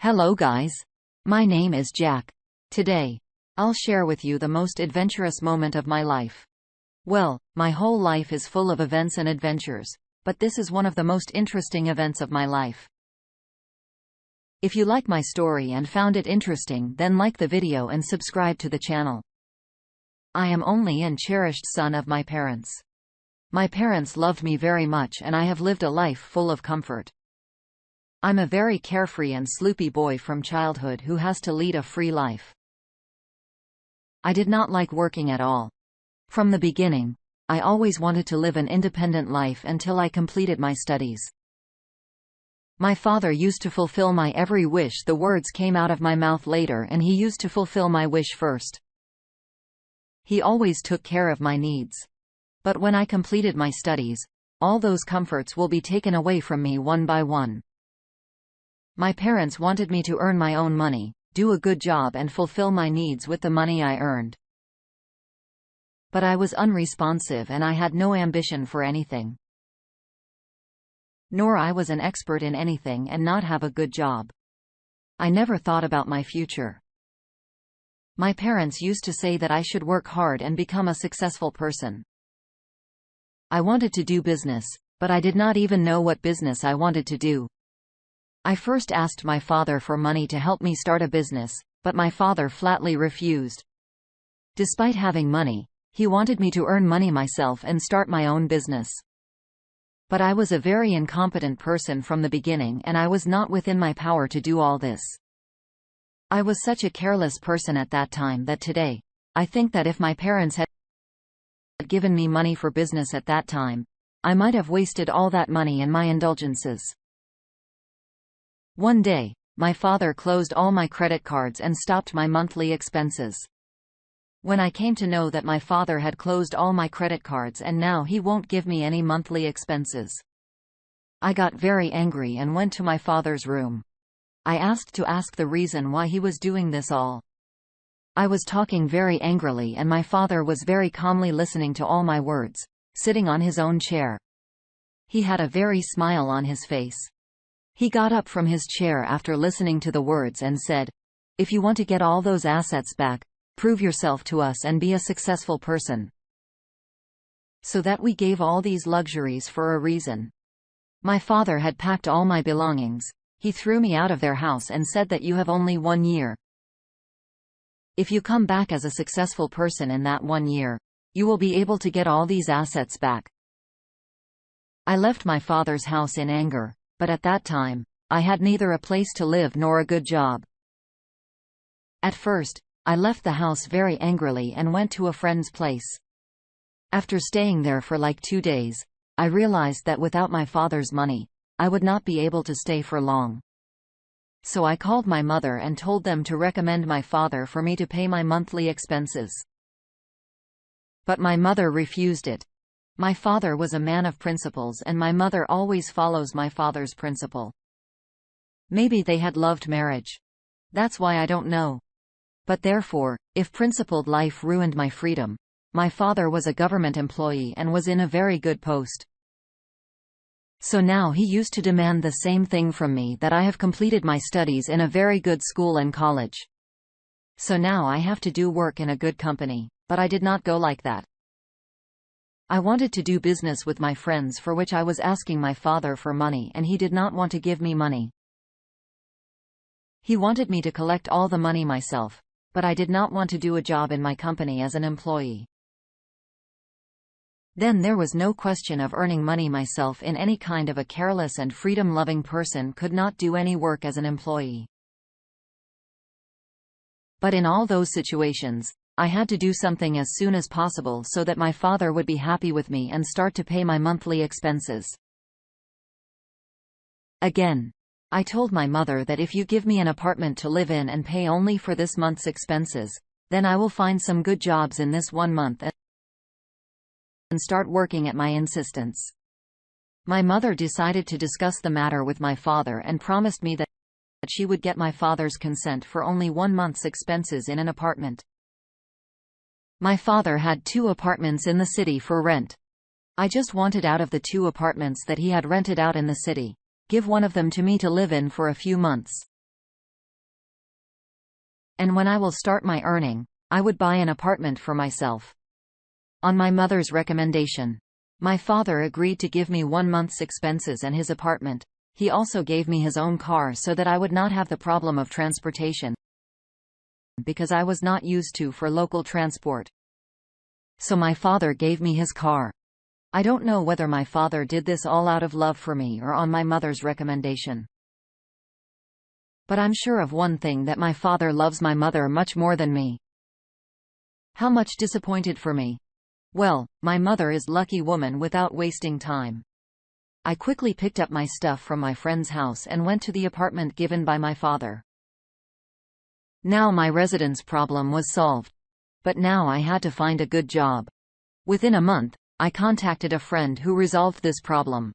Hello guys. My name is Jack. Today, I'll share with you the most adventurous moment of my life. Well, my whole life is full of events and adventures, but this is one of the most interesting events of my life. If you like my story and found it interesting, then like the video and subscribe to the channel. I am only and cherished son of my parents. My parents loved me very much and I have lived a life full of comfort. I'm a very carefree and sleepy boy from childhood who has to lead a free life. I did not like working at all. From the beginning, I always wanted to live an independent life until I completed my studies. My father used to fulfill my every wish. The words came out of my mouth later and he used to fulfill my wish first. He always took care of my needs. But when I completed my studies, all those comforts will be taken away from me one by one. My parents wanted me to earn my own money, do a good job and fulfill my needs with the money I earned. But I was unresponsive and I had no ambition for anything. Nor I was an expert in anything and not have a good job. I never thought about my future. My parents used to say that I should work hard and become a successful person. I wanted to do business, but I did not even know what business I wanted to do. I first asked my father for money to help me start a business, but my father flatly refused. Despite having money, he wanted me to earn money myself and start my own business. But I was a very incompetent person from the beginning and I was not within my power to do all this. I was such a careless person at that time that today, I think that if my parents had given me money for business at that time, I might have wasted all that money in my indulgences. One day, my father closed all my credit cards and stopped my monthly expenses. When I came to know that my father had closed all my credit cards and now he won't give me any monthly expenses, I got very angry and went to my father's room. I asked the reason why he was doing this all. I was talking very angrily and my father was very calmly listening to all my words, sitting on his own chair. He had a very smile on his face. He got up from his chair after listening to the words and said, "If you want to get all those assets back, prove yourself to us and be a successful person." So that we gave all these luxuries for a reason. My father had packed all my belongings. He threw me out of their house and said that you have only 1 year. If you come back as a successful person in that 1 year, you will be able to get all these assets back. I left my father's house in anger. But at that time, I had neither a place to live nor a good job. At first, I left the house very angrily and went to a friend's place. After staying there for like 2 days, I realized that without my father's money, I would not be able to stay for long. So I called my mother and told them to recommend my father for me to pay my monthly expenses. But my mother refused it. My father was a man of principles and my mother always follows my father's principle. Maybe they had loved marriage. That's why I don't know. But therefore, if principled life ruined my freedom, my father was a government employee and was in a very good post. So now he used to demand the same thing from me, that I have completed my studies in a very good school and college. So now I have to do work in a good company, but I did not go like that. I wanted to do business with my friends for which I was asking my father for money and he did not want to give me money. He wanted me to collect all the money myself, but I did not want to do a job in my company as an employee. Then there was no question of earning money myself in any kind of a careless and freedom-loving person could not do any work as an employee. But in all those situations, I had to do something as soon as possible so that my father would be happy with me and start to pay my monthly expenses. Again, I told my mother that if you give me an apartment to live in and pay only for this month's expenses, then I will find some good jobs in this 1 month and start working at my insistence. My mother decided to discuss the matter with my father and promised me that she would get my father's consent for only 1 month's expenses in an apartment. My father had 2 apartments in the city for rent. I just wanted out of the 2 apartments that he had rented out in the city, give one of them to me to live in for a few months. And when I will start my earning, I would buy an apartment for myself. On my mother's recommendation, my father agreed to give me 1 month's expenses and his apartment. He also gave me his own car so that I would not have the problem of transportation, because I was not used to for local transport. So my father gave me his car. I don't know whether my father did this all out of love for me or on my mother's recommendation. But I'm sure of one thing, that my father loves my mother much more than me. How much disappointed for me. Well, my mother is lucky woman without wasting time. I quickly picked up my stuff from my friend's house and went to the apartment given by my father. Now my residence problem was solved. But now I had to find a good job. Within a month, I contacted a friend who resolved this problem.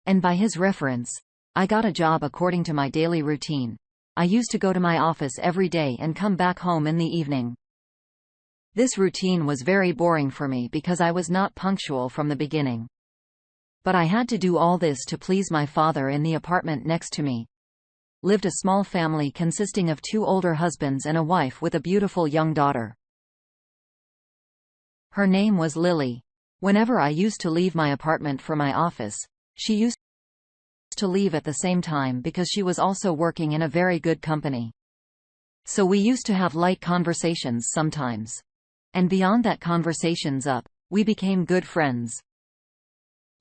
And by his reference, I got a job according to my daily routine. I used to go to my office every day and come back home in the evening. This routine was very boring for me because I was not punctual from the beginning. But I had to do all this to please my father. In the apartment next to me lived a small family consisting of 2 older husbands and a wife with a beautiful young daughter. Her name was Lily. Whenever I used to leave my apartment for my office, she used to leave at the same time because she was also working in a very good company. So we used to have light conversations sometimes. And beyond that conversations up, we became good friends.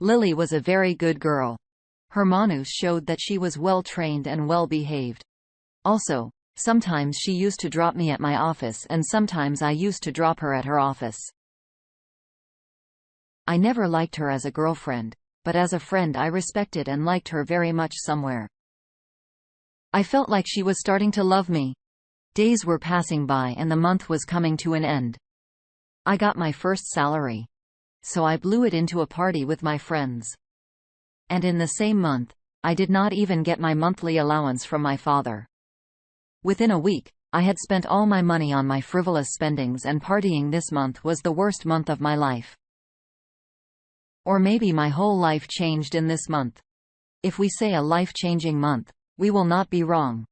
Lily was a very good girl. Her manners showed that she was well trained and well behaved. Also, sometimes she used to drop me at my office and sometimes I used to drop her at her office. I never liked her as a girlfriend, but as a friend I respected and liked her very much somewhere. I felt like she was starting to love me. Days were passing by and the month was coming to an end. I got my first salary. So I blew it into a party with my friends. And in the same month, I did not even get my monthly allowance from my father. Within a week, I had spent all my money on my frivolous spendings, and partying this month was the worst month of my life. Or maybe my whole life changed in this month. If we say a life-changing month, we will not be wrong.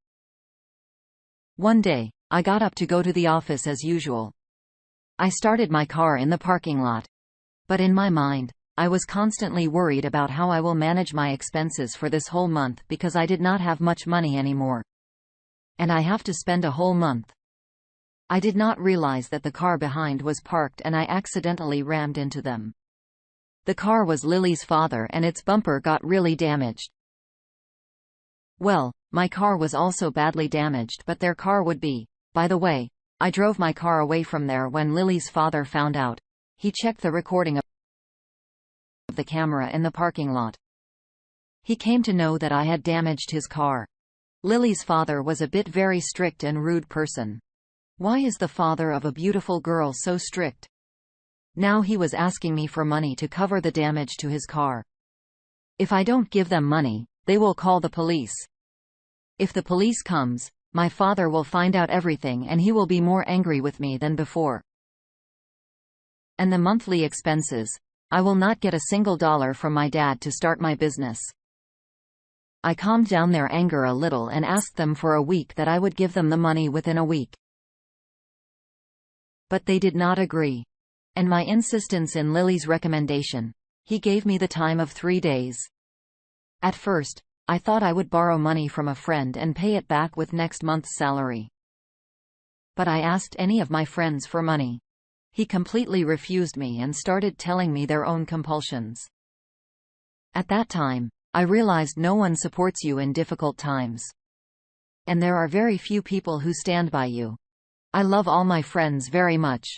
One day, I got up to go to the office as usual. I started my car in the parking lot. But in my mind, I was constantly worried about how I will manage my expenses for this whole month because I did not have much money anymore. And I have to spend a whole month. I did not realize that the car behind was parked and I accidentally rammed into them. The car was Lily's father and its bumper got really damaged. Well, my car was also badly damaged, but their car would be. By the way, I drove my car away from there when Lily's father found out. He checked the recording of the camera in the parking lot. He came to know that I had damaged his car. Lily's father was a bit very strict and rude person. Why is the father of a beautiful girl so strict? Now he was asking me for money to cover the damage to his car. If I don't give them money, they will call the police. If the police comes, my father will find out everything and he will be more angry with me than before. And the monthly expenses. I will not get a single dollar from my dad to start my business. I calmed down their anger a little and asked them for a week that I would give them the money within a week. But they did not agree. And my insistence in Lily's recommendation, he gave me the time of 3 days. At first, I thought I would borrow money from a friend and pay it back with next month's salary. But I asked any of my friends for money. He completely refused me and started telling me their own compulsions. At that time, I realized no one supports you in difficult times. And there are very few people who stand by you. I love all my friends very much.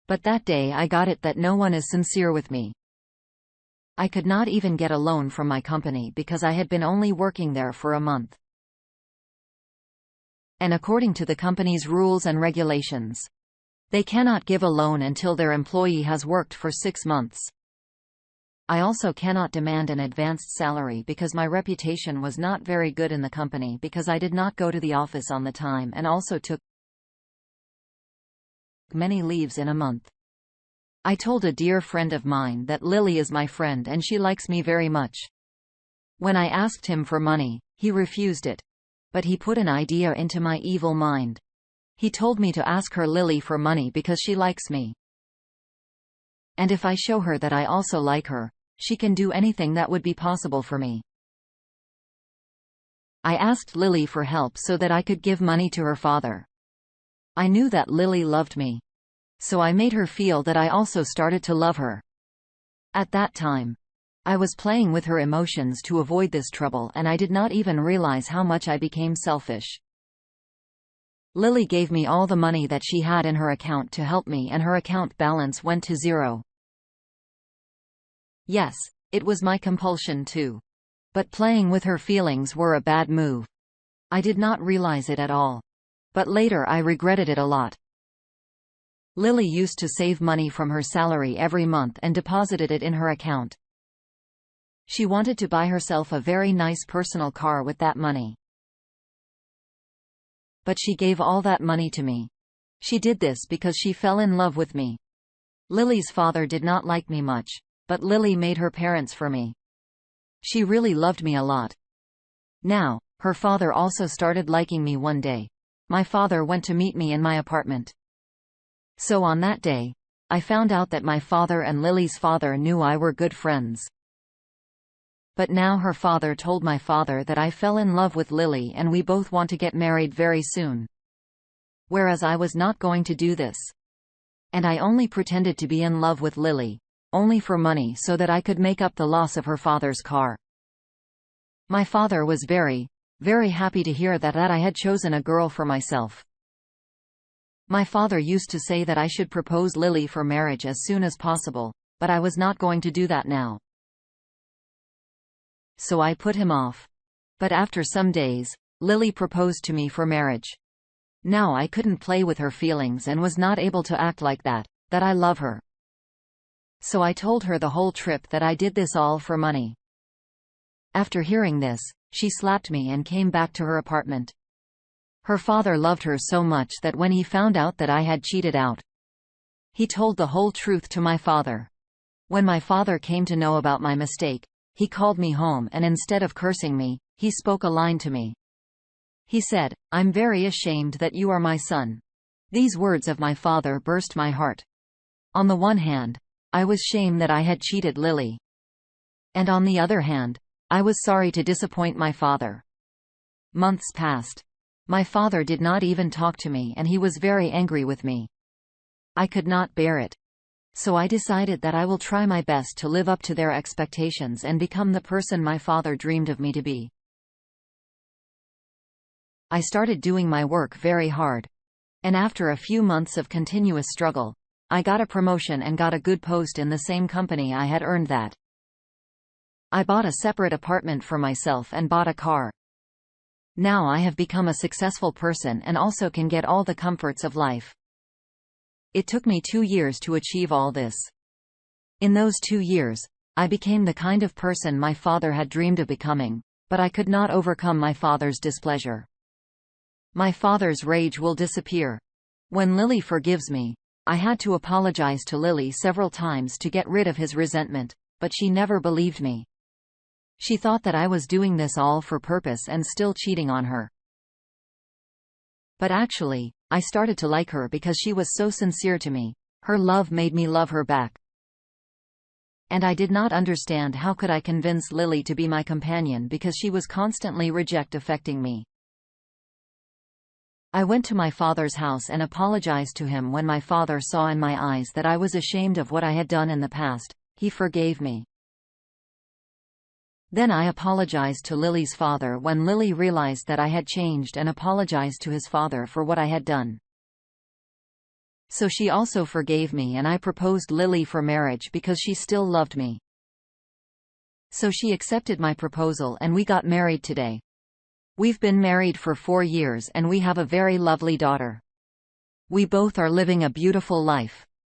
But that day I got it that no one is sincere with me. I could not even get a loan from my company because I had been only working there for a month. And according to the company's rules and regulations, they cannot give a loan until their employee has worked for 6 months. I also cannot demand an advanced salary because my reputation was not very good in the company because I did not go to the office on the time and also took many leaves in a month. I told a dear friend of mine that Lily is my friend and she likes me very much. When I asked him for money, he refused it. But he put an idea into my evil mind. He told me to ask her Lily for money because she likes me. And if I show her that I also like her, she can do anything that would be possible for me. I asked Lily for help so that I could give money to her father. I knew that Lily loved me. So I made her feel that I also started to love her. At that time, I was playing with her emotions to avoid this trouble, and I did not even realize how much I became selfish. Lily gave me all the money that she had in her account to help me, and her account balance went to zero. Yes, it was my compulsion too. But playing with her feelings were a bad move. I did not realize it at all. But later I regretted it a lot. Lily used to save money from her salary every month and deposited it in her account. She wanted to buy herself a very nice personal car with that money. But she gave all that money to me. She did this because she fell in love with me. Lily's father did not like me much, but Lily made her parents for me. She really loved me a lot. Now, her father also started liking me one day. My father went to meet me in my apartment. So on that day, I found out that my father and Lily's father knew I were good friends. But now her father told my father that I fell in love with Lily and we both want to get married very soon. Whereas I was not going to do this. And I only pretended to be in love with Lily, only for money so that I could make up the loss of her father's car. My father was very, very happy to hear that I had chosen a girl for myself. My father used to say that I should propose Lily for marriage as soon as possible, but I was not going to do that now. So I put him off. But after some days, Lily proposed to me for marriage. Now I couldn't play with her feelings and was not able to act like that I love her. So I told her the whole trip that I did this all for money. After hearing this, she slapped me and came back to her apartment. Her father loved her so much that when he found out that I had cheated out, he told the whole truth to my father. When my father came to know about my mistake, he called me home and instead of cursing me, he spoke a line to me. He said, "I'm very ashamed that you are my son." These words of my father burst my heart. On the one hand, I was ashamed that I had cheated Lily. And on the other hand, I was sorry to disappoint my father. Months passed. My father did not even talk to me and he was very angry with me. I could not bear it. So I decided that I will try my best to live up to their expectations and become the person my father dreamed of me to be. I started doing my work very hard. And after a few months of continuous struggle, I got a promotion and got a good post in the same company I had earned that. I bought a separate apartment for myself and bought a car. Now I have become a successful person and also can get all the comforts of life. It took me 2 years to achieve all this. In those 2 years, I became the kind of person my father had dreamed of becoming, but I could not overcome my father's displeasure. My father's rage will disappear. When Lily forgives me, I had to apologize to Lily several times to get rid of his resentment, but she never believed me. She thought that I was doing this all for purpose and still cheating on her. But actually, I started to like her because she was so sincere to me. Her love made me love her back. And I did not understand how could I convince Lily to be my companion because she was constantly affecting me. I went to my father's house and apologized to him. When my father saw in my eyes that I was ashamed of what I had done in the past, he forgave me. Then I apologized to Lily's father when Lily realized that I had changed and apologized to his father for what I had done. So she also forgave me and I proposed Lily for marriage because she still loved me. So she accepted my proposal and we got married today. We've been married for 4 years and we have a very lovely daughter. We both are living a beautiful life.